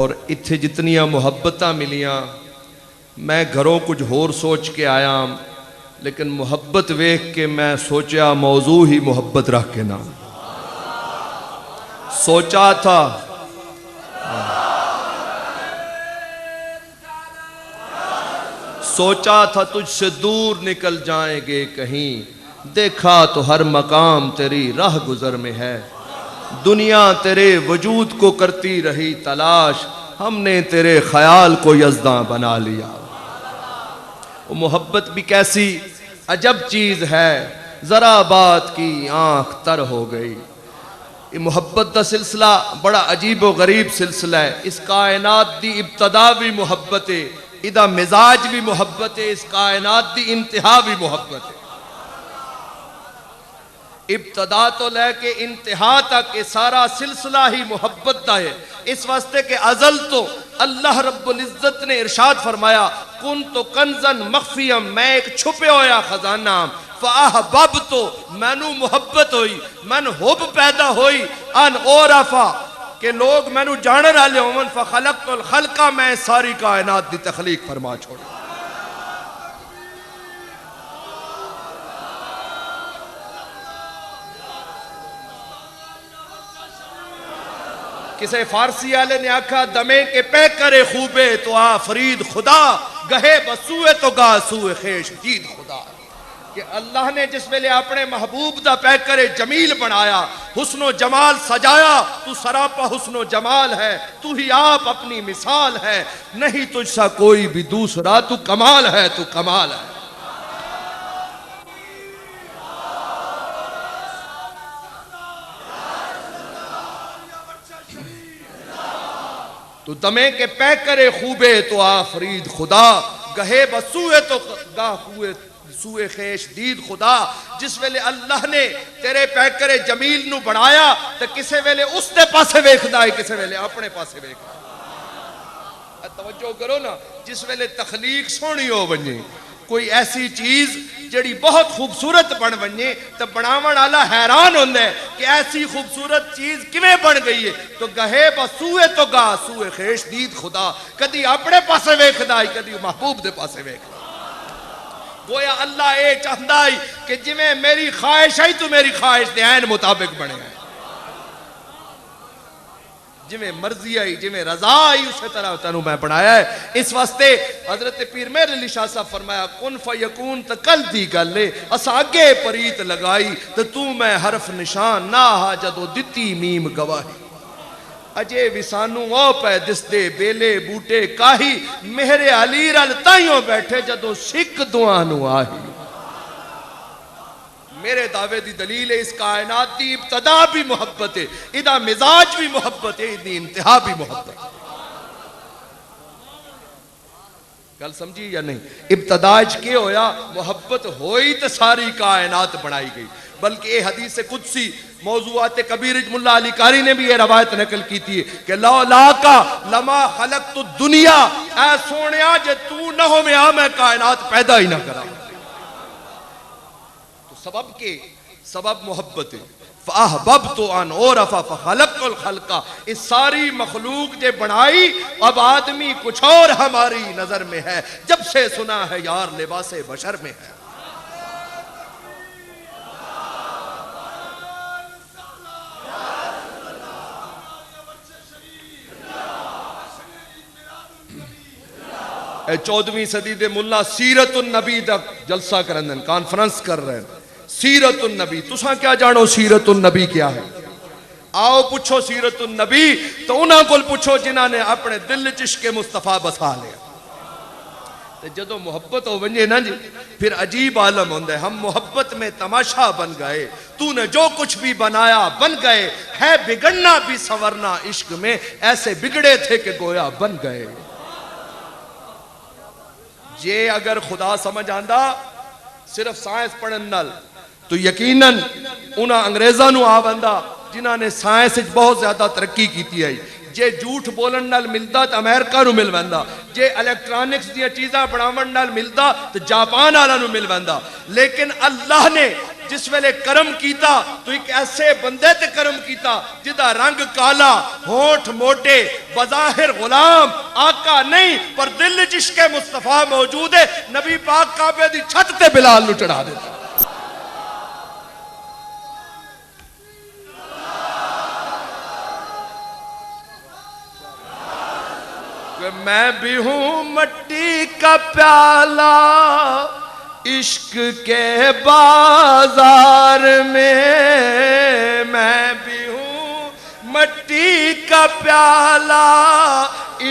اور اتھے جتنیاں محبتاں ملیاں میں گھروں کچھ ہور سوچ کے آیا لیکن محبت ویکھ کے میں سوچیا موضوع ہی محبت رکھ کے نہ سوچا تھا تجھ سے دور نکل جائیں گے کہیں دیکھا تو ہر مقام تیری راہ گزر میں ہے دنیا تیرے وجود کو کرتی رہی تلاش ہم نے تیرے خیال کو یزداں بنا لیا وہ محبت بھی کیسی عجب چیز ہے ذرا بات کی آنکھ تر ہو گئی یہ محبت دا سلسلہ بڑا عجیب و غریب سلسلہ ہے اس کائنات دی ابتدا بھی محبت ہے ادا مزاج بھی محبت ہے اس کائنات دی انتہا بھی محبت ہے ابتدا تو لے کے انتہا تک یہ سارا سلسلہ ہی محبت دا ہے اس واسطے کہ ازل تو اللہ رب العزت نے ارشاد فرمایا کن تو کنزن مخفیم میں ایک چھپے ہویا خزانہ فاحببت میں نو محبت ہوئی من حب پیدا ہوئی ان اورفا کہ لوگ میں نو جانر آلے ہوں فخلقت الخلقہ میں ساری کائنات دی تخلیق فرما چھوڑی کسے فارسی آلے نے آکھا دمے کے پہ کرے خوبے تو آفرید خدا گہے بسوئے تو گا سوئے خیش جید خدا کہ اللہ نے جس ویلے اپنے محبوب دا پہ کرے جمیل بنایا حسن و جمال سجایا تو سراپا حسن و جمال ہے تو ہی آپ اپنی مثال ہے نہیں تجھ سا کوئی بھی دوسرا تو کمال ہے تو کمال ہے تو دمے کے پہ کرے خوبے تو آفرید خدا گہے بسوئے تو گاہ ہوئے سوئے خیش دید خدا جس ویلے اللہ نے تیرے پہ کرے جمیل نو بڑھایا تو کسے ویلے اس دے پاسے ویکھدا ہے کسے ویلے اپنے پاسے ویکھدا ہے توجہ کرو نا جس ویلے تخلیق سونی ہو بنجے کوئی ایسی چیز جڑی بہت خوبصورت بن بنجے تو بناون والا حیران ہوندا ہے کہ ایسی خوبصورت چیز کیویں بن گئی ہے تو گہے بسوئے تو گا سوئے خیش دید خدا کدی اپنے پاسے ویکھدا ہے کدی محبوب دے پاسے ویکھدا گویا اللہ اے چاہندا ہے کہ جویں میری خواہش ہے تو میری خواہش دے عین مطابق بنے گا جویں مرضی آئی جویں رضا آئی اسی طرح تنوں میں بنایا ہے اس واسطے حضرت پیر مہر علی شاہ صاحب فرمایا کن فیکون تکل دی گلے اسا اگے پریت لگائی تو میں حرف نشان نہ ہا جدو دتی میم گواہی اجے وسانو او پہ دستے بیلے بوٹے کاہی مہر علی رل تائیوں بیٹھے جدو سکھ دعانو آہی میرے دعوے دی دلیل ہے اس کائنات دی ابتدا بھی محبت ہے ادا مزاج بھی محبت ہے ادی انتہا بھی محبت ہے گل سمجھی یا نہیں ابتداج کے ہویا محبت ہوئی تو ساری کائنات بنائی گئی بلکہ یہ حدیث قدسی موضوعات کبیر ملا علی قاری نے بھی یہ روایت نقل کی تھی کہ لولا کا لما خلقت الدنیا اے سونیا جے تو نہ ہو میں کائنات پیدا ہی نہ کرا سبب کے سبب محبت ہے فاحببت ان اورفا فخلقت الخلقہ اس ساری مخلوق جے بنائی اب آدمی کچھ اور ہماری نظر میں ہے جب سے سنا ہے یار لباس بشر میں ہے اے 14ویں صدی دے ملا سیرت النبی دا جلسہ کرندن کانفرنس کر رہے ہیں سیرت النبی تساں کیا جانو سیرت النبی کیا ہے آؤ پوچھو سیرت النبی تو انہاں کو پوچھو جنہاں نے اپنے دل عشق مصطفیٰ بسا لیا جدو محبت ہو بنجے نا جی پھر عجیب عالم ہوندے ہم محبت میں تماشا بن گئے تو نے جو کچھ بھی بنایا بن گئے ہے بگڑنا بھی سنورنا عشق میں ایسے بگڑے تھے کہ گویا بن گئے یہ اگر خدا سمجھ آندہ صرف سائنس پڑھن نال تو یقیناً انہاں انگریزاں نو آوندہ جنہاں نے سائنس بہت زیادہ ترقی کی ہے جے جھوٹ بولن نال ملدا تو امریکہ نو مل ویندا جے الیکٹرانکس دیا چیزاں بناون نال ملدا تو جاپان والا نو مل ویندا لیکن اللہ نے جس ویلے کرم کیتا تو ایک ایسے بندے تے کرم کیتا جدا رنگ کالا، ہونٹ موٹے، بظاہر غلام، آقا نہیں پر دل عشق مصطفیٰ موجود ہے. نبی پاک کعبے دی چھت تے بلال نو چڑھا دیتا. میں بھی ہوں مٹی کا پیالہ عشق کے بازار میں، میں بھی ہوں مٹی کا پیالہ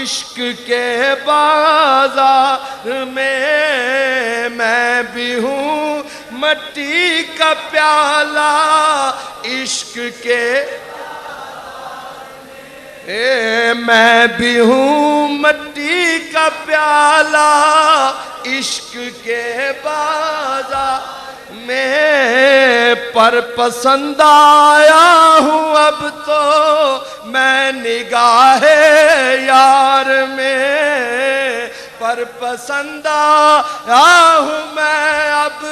عشق کے بازار میں، میں بھی ہوں مٹی کا پیالہ عشق کے، میں بھی ہوں مٹی کا پیالہ عشق کے بازار میں، پر پسند آیا ہوں اب تو میں نگاہ یار میں، پر پسند آیا ہوں میں اب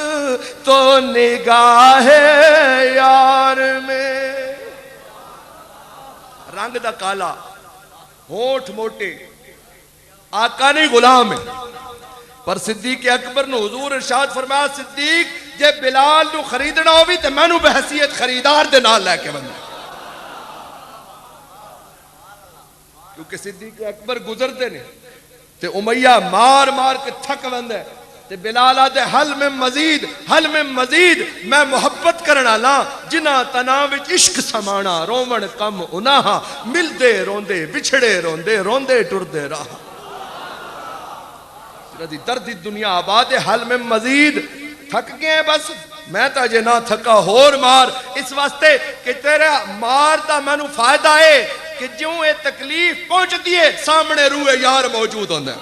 تو نگاہ یار میں. رنگ دا کالا، ہونٹ موٹے، آقا نہیں غلام ہے. پر صدیق اکبر نے حضور ارشاد فرمایا صدیق جے بلال نو خریدنا ہوئی تے میں نو بحثیت خریدار دے نال لے کے بندہ. کیونکہ صدیق اکبر گزرتے نے تے امیہ مار مار کے تھک بندہ ہے تے بلال آدھے حل میں مزید میں محبت کرنا لا جنہ تناوچ عشق سمانا رومن کم انہا ملدے روندے بچھڑے روندے روندے ٹردے رہا. درد دنیا آباد ہے حل میں مزید تھک گئے بس میں تا جے نہ تھکا ہور مار. اس واسطے کہ تیرے مار دا میں نو فائدہ ہے کہ جوں اے تکلیف پہنچ دیئے سامنے روح یار موجود ہوندے.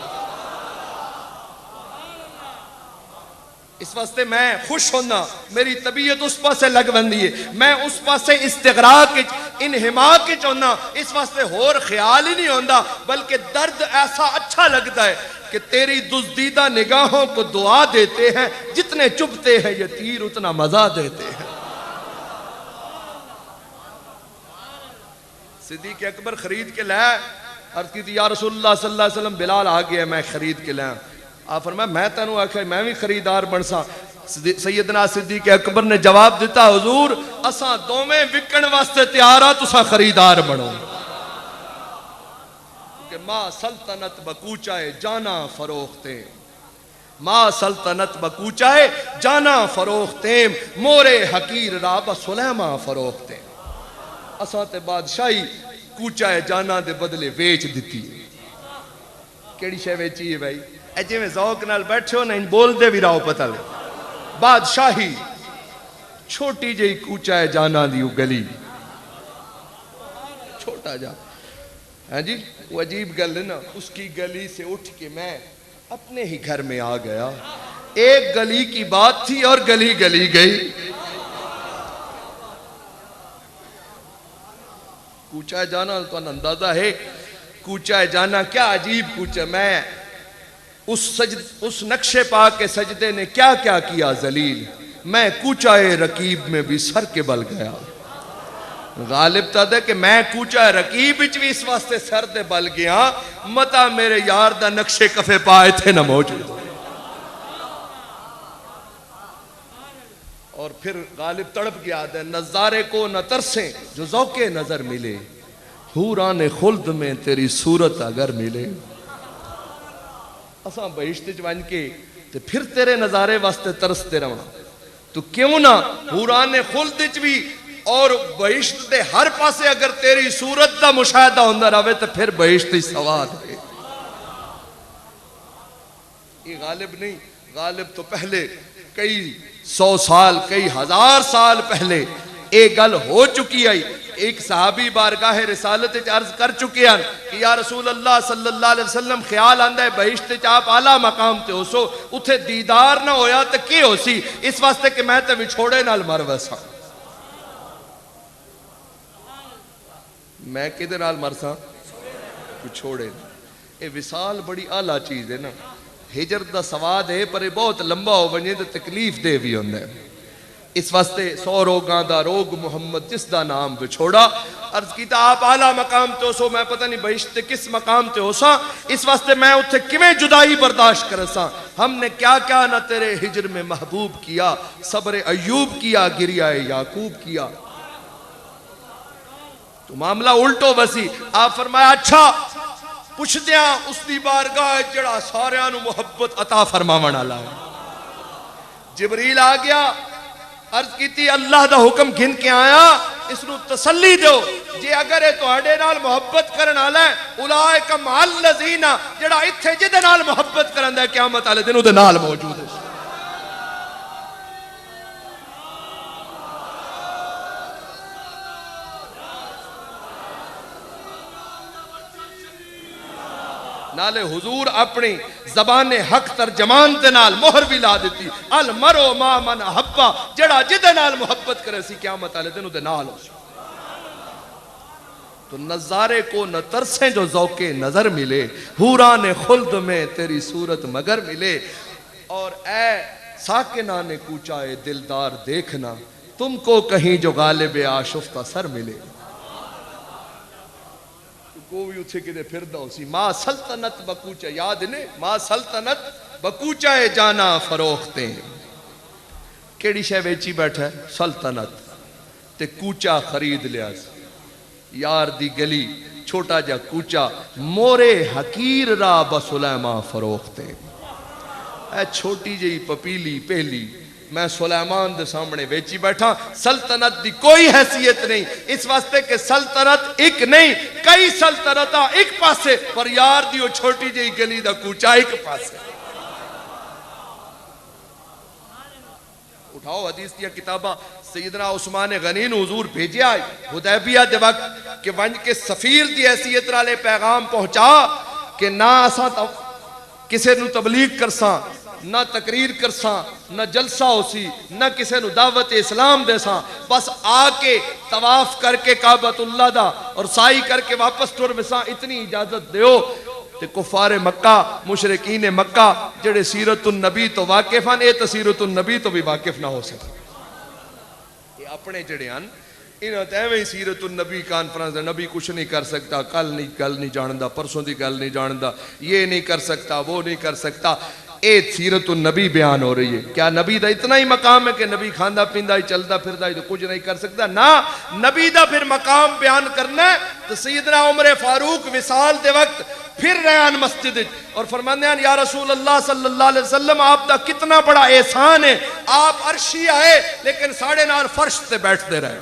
اس واسطے میں خوش ہونا میری طبیعت اس پاسے لگ بندی ہے، میں اس پاسے استغراق انہماق ہونا. اس واسطے ہور خیال ہی نہیں ہوندہ بلکہ درد ایسا اچھا لگتا ہے کہ تیری دزدیدہ نگاہوں کو دعا دیتے ہیں، جتنے چبھتے ہیں یہ تیر اتنا مزہ دیتے ہیں. صدیق اکبر خرید کے لائے، عرض کی تھی یا رسول اللہ صلی اللہ علیہ وسلم بلال آ گیا میں خرید کے لائے. آپ فرمایا میں تینوں آکھا میں بھی خریدار بن سا. سیدنا صدیق اکبر نے جواب دیتا حضور اساں دومیں وکن واسطے تیارا تساں خریدار بنو. کہ ماں سلطنت بکوچائے جانا فروختیں، ماں سلطنت بکوچائے جانا فروختیں، مورے حقیر راب سلیمہ فروختیں. اساں تے بادشاہی کوچائے جانا دے بدلے ویچ دیتی. کیڑی شے ویچی ہے بھائی؟ ایجے میں ذوق نال بیٹھے ہو نا ان بول دے بھی راؤ پتہ لے. بادشاہی چھوٹی جئی کوچائے جانا دیو گلی، چھوٹا جا ہاں جی وہ عجیب گل ہے نا. اس کی گلی سے اٹھ کے میں اپنے ہی گھر میں آ گیا. ایک گلی کی بات تھی اور گلی گلی گئی. کوچائے جانا تو اندازہ ہے کوچائے جانا کیا عجیب کوچہ. میں اس نقشے پاک کے سجدے نے کیا کیا کیا ذلیل. میں کوچائے رکیب میں بھی سر کے بل گیا. غالب تا دے کہ میں کوچائے رکیب وچ بھی اس واسطے سر دے بل گیا متا میرے یار دا نقشے کفے پائے تھے نہ موجود. اور پھر غالب تڑپ گیا دے نظارے کو نہ ترسیں جو ذوق نظر ملے، حوران خلد میں تیری صورت اگر ملے. اساں بہشت جوان کے تے پھر تیرے نظارے واسطے ترستے رہا. تو کیوں نہ حوران خلد وچ بھی اور بہشت دے ہر پاسے اگر تیری صورت دا مشاہدہ ہوندہ رہے تو پھر بہشتی سواد ہے. یہ غالب نہیں، غالب تو پہلے کئی 100 سال کئی 1000 سال پہلے ایک گل ہو چکی آئی. ایک صحابی بارگاہ رسالت عرض کر چکے ہیں کہ یا رسول اللہ صلی اللہ علیہ وسلم خیال آندہ ہے بہشت چاپ اعلیٰ مقام تے ہو سو اتھے دیدار نہ ہویا تو کی ہو سی اس واسطے کہ میں تے وچھوڑے نال مر ویسا. میں کدھر نال مرساں وچھوڑے. اے وصال بڑی اعلیٰ چیز ہے نا. ہجرت دا سواد ہے پر بہت لمبا ہو بنے تو تکلیف دے بھی ہوندہ ہے. اس واسطے 100 روگاں دا روگ محمد جس دا نام بچھوڑا. عرض کیتا آپ اعلیٰ مقام تے ہو سو میں پتہ نہیں بہشت کس مقام تے ہو سا, اس واسطے میں اتھے کیویں جدائی برداشت کر سا. ہم نے کیا کیا نہ تیرے ہجر میں محبوب کیا, صبر ایوب کیا گریہ یعقوب کیا. تو معاملہ الٹو بسی. آپ فرمایا اچھا پوچھ دیاں اس دی بارگاہ جڑا ساریاں نو محبت عطا فرماون والا ہے. جبریل آ گیا, عرض کیتی اللہ دا حکم گھن کے آیا, اس نو تسلی دو جے اگر اے تواڈے نال محبت کرن والا ہے اولئک مع الذین, جڑا ایتھے جدے نال محبت کرندا ہے قیامت والے دن اودے نال موجود ہے. نالے حضور اپنی زبان حق ترجمان دے نال مہر بھی لا دیتی, المرء مع من احب, جڑا جدے نال محبت کرے سی قیامت والے دن دے نال ہو. تو نظارے کو نہ ترسیں جو ذوق نظر ملے, حوران خلد میں تیری صورت مگر ملے. اور اے ساکنان کوچائے دلدار دیکھنا, تم کو کہیں جو غالب آشفتہ سر ملے. کوئی اتھے کدے پھردہ ہو سی, ماں سلطنت بکوچہ, یاد نے ماں سلطنت بکوچہ جانا فروختے. کیڑی شے ویچی بیٹھا ہے سلطنت, تے کوچہ خرید لیا. یار دی گلی چھوٹا جا کوچہ, مورے حقیر را بسلیمان فروختے. اے چھوٹی جی پپیلی پہلی میں سلیمان دے سامنے بیچی بیٹھا. سلطنت دی کوئی حیثیت نہیں, اس واسطے کہ سلطنت ایک نہیں کئی سلطنتاں ایک پاسے, پر یار دیو چھوٹی جی گلی دا کوچہ ایک پاسے. اٹھاؤ حدیث دیا کتاباں, سیدنا عثمان غنی نو حضور بھیجے آئے حدیبیہ دے وقت کہ ونج کے سفیر دی حیثیت رالے پیغام پہنچا کہ نہ اساں کسے نو تبلیغ کرساں, نہ تقریر کرساں, نہ جلسہ ہو سی, نہ کسے نو دعوت اسلام دے ساں, بس آ کے طواف کر کے کعبۃ اللہ دا اور سائی کر کے واپس ٹر وساں, اتنی اجازت دیو. تے کفار مکہ مشرکین مکہ جڑے سیرت النبی تو واقف ہیں, اے سیرت النبی تو بھی واقف نہ ہو سکے. یہ اپنے جڑے ہیں انہوں تے ایویں سیرت النبی کانفرنس, نبی کچھ نہیں کر سکتا, کل نہیں جاندا, پرسوں دی گل نہیں جاندا, یہ نہیں کر سکتا, وہ نہیں کر سکتا. اے سیرت النبی بیان ہو رہی ہے. کیا نبی دا اتنا ہی مقام ہے کہ نبی کھاندا پیندا ہی چلدا پھردا ہی تو کچھ نہیں کر سکتا؟ نہ, نبی دا پھر مقام بیان کرنا ہے. تو سیدنا عمر فاروق وصال دے وقت پھر رہان مسجد اور فرماندے ہیں یا رسول اللہ صلی اللہ علیہ وسلم آپ دا کتنا بڑا احسان ہے, آپ عرشی آئے لیکن ساڑھے نال فرش تے بیٹھتے رہے.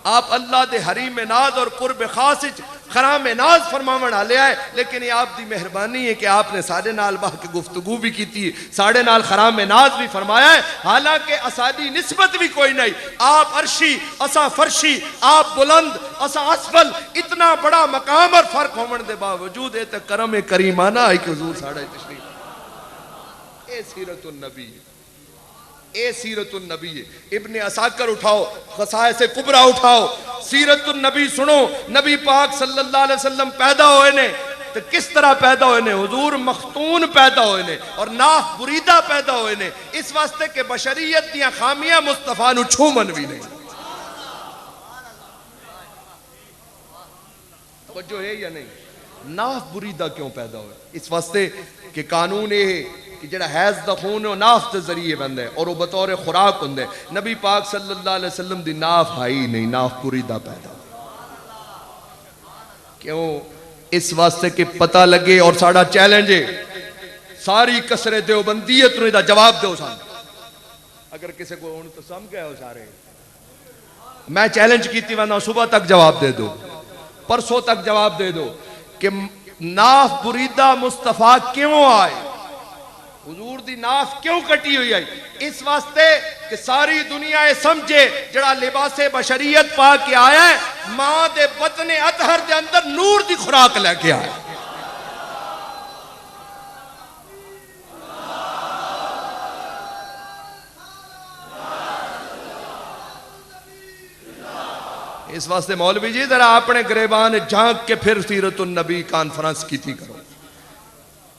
آپ اللہ دے حریم ناز اور قرب خاص خرام ناز فرماون آلے آئے, لیکن یہ آپ دی مہربانی ہے کہ آپ نے ساڑھے نال باہ کے گفتگو بھی کی تھی, ساڑھے نال خرام ناز بھی فرمایا ہے, حالانکہ اسادی نسبت بھی کوئی نہیں. آپ عرشی, اسا فرشی, آپ بلند, اسا اسفل, اتنا بڑا مقام اور فرق ہومن دے باوجود ہے تے کرم کریمانہ آئی کہ حضور ساڑھے تشریف. اے سیرت النبی, اے سیرت النبی ہے. ابن عساکر اٹھاؤ, خصائص کبریٰ اٹھاؤ, سیرت النبی سنو. نبی پاک صلی اللہ علیہ وسلم پیدا ہوئے نے تو کس طرح پیدا ہوئے نے؟ حضور مختون پیدا ہوئے نے اور ناف بریدہ پیدا ہوئے نے, اس واسطے کہ بشریت دیاں خامیاں مصطفیٰ نو چھومن بھی نہیں. توجہ ہے یا نہیں؟ ناف بریدہ کیوں پیدا ہوئے؟ اس واسطے کہ قانون یہ ہے کہ جڑا حیض دا خون ہے ناف دے ذریعے بندہ ہے اور وہ بطور خوراک ہوندہ ہے. نبی پاک صلی اللہ علیہ وسلم دی ناف ہائی نہیں, ناف بریدہ پیدا ہوئے. کیوں؟ اس واسطے کہ پتہ لگے. اور ساڑھا چیلنج ہے ساری کسر دیوبندیت نے دا جواب دے سان. اگر کسی کو ان تو سم گئے ہو سارے, میں چیلنج کیتی ورنہ صبح تک جواب دے دو, پرسوں تک جواب دے دو کہ ناف بریدہ مصطفیٰ کیوں آئے, حضور دی ناف کیوں کٹی ہوئی آئی؟ اس واسطے کہ ساری دنیا سمجھے جڑا لباس بشریت پا کے آیا ہے ماں دے بطن اطہر دے اندر نور دی خوراک لے کے آیا. اس واسطے مولوی جی ذرا اپنے گریبان جھانک کے پھر سیرت النبی کانفرنس کی تھی کرو.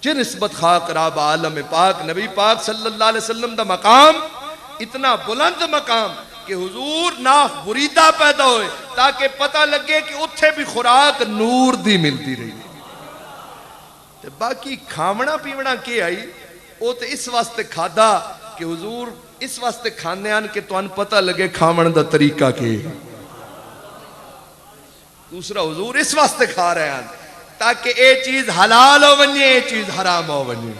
جن نسبت خاک راب عالم پاک نبی پاک صلی اللہ علیہ وسلم دا مقام اتنا بلند مقام کہ حضور ناف بریدہ پیدا ہوئے تاکہ پتہ لگے کہ اتھے بھی خوراک نور دی ملتی رہی. تے باقی کھامنا پیونا کی آئی وہ تے اس واسطے کھادا کہ حضور اس واسطے کھانے آن کہ تو ان پتہ لگے کھامن دا طریقہ کی. دوسرا حضور اس واسطے کھا رہے ہیں تاکہ اے چیز حلال ہو ونجے اے چیز حرام ہو ونجے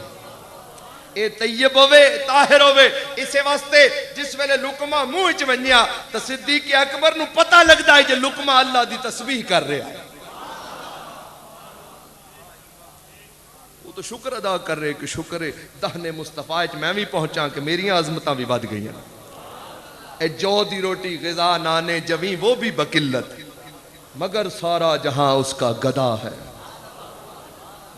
اے طیب ہوئے طاہر ہوئے. اسے واسطے جس ویلے لقمہ منہ وچ ونجیا تو صدیق اکبر نو پتہ لگدا ہے کہ لقمہ اللہ دی تسبیح کر رہا ہے. وہ تو شکر ادا کر رہے کہ شکر دہنے مصطفیٰ وچ میں بھی پہنچا کہ میری عظمتاں بھی ود گئی ہیں. اے جو دی روٹی غذا نانے جویں وہ بھی بقلت مگر سارا جہاں اس کا گدا ہے.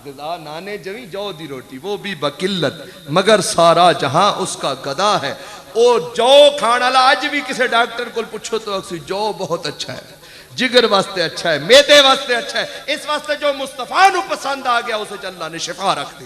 غذا نانے جویں جو دی روٹی وہ بھی بقلت مگر سارا جہاں اس کا گدا ہے. او جو کھانا لا آج بھی کسی ڈاکٹر کو پوچھو تو اکثر جو بہت اچھا ہے, جگر واسطے اچھا ہے, میدے واسطے اچھا ہے. اس واسطے جو مصطفیٰ نو پسند آ گیا اسے اللہ نے شفا رکھ دی.